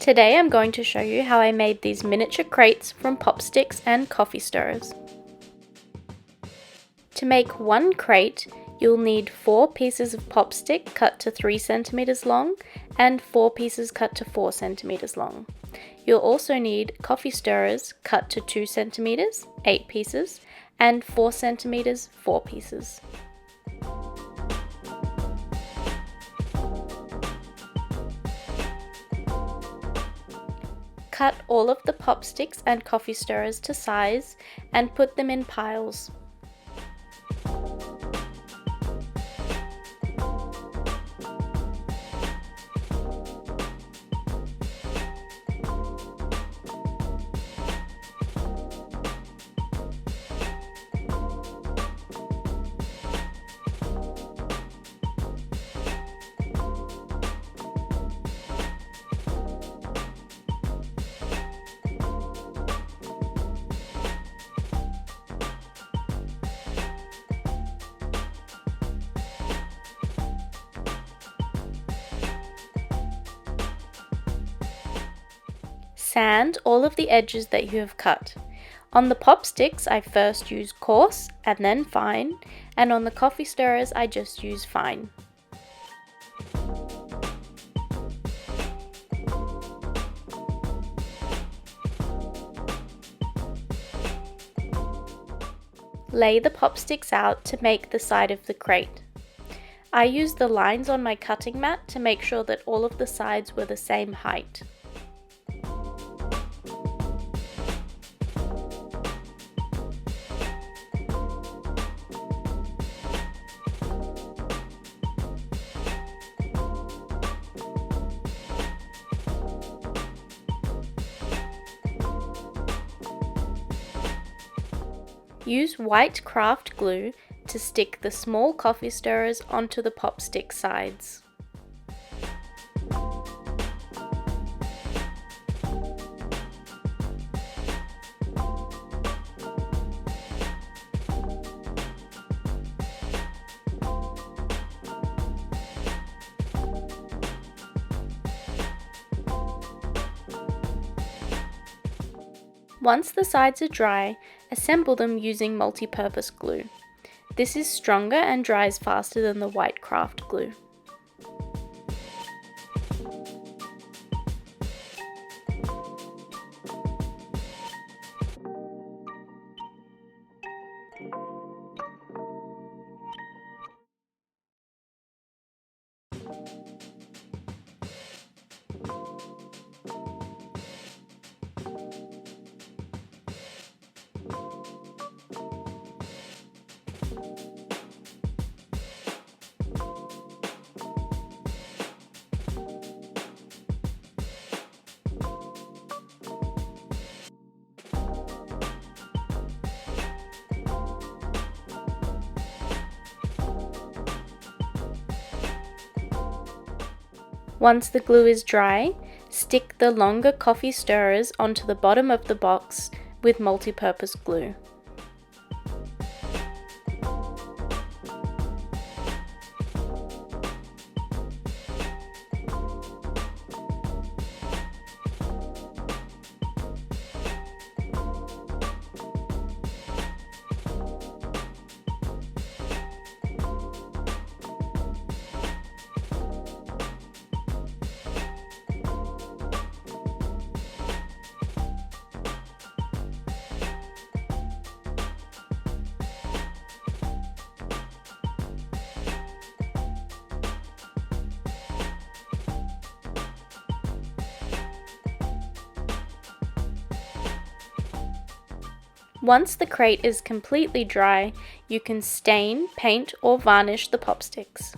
Today I'm going to show you how I made these miniature crates from pop sticks and coffee stirrers. To make one crate, you'll need 4 pieces of pop stick cut to 3 cm long and 4 pieces cut to 4 cm long. You'll also need coffee stirrers cut to 2 cm, 8 pieces, and 4 cm, 4 pieces. Cut all of the pop sticks and coffee stirrers to size and put them in piles. Sand all of the edges that you have cut. On the pop sticks, I first use coarse and then fine, and on the coffee stirrers, I just use fine. Lay the pop sticks out to make the side of the crate. I used the lines on my cutting mat to make sure that all of the sides were the same height. Use white craft glue to stick the small coffee stirrers onto the pop stick sides. Once the sides are dry, assemble them using multi-purpose glue. This is stronger and dries faster than the white craft glue. Once the glue is dry, stick the longer coffee stirrers onto the bottom of the box with multi-purpose glue. Once the crate is completely dry, you can stain, paint, or varnish the pop sticks.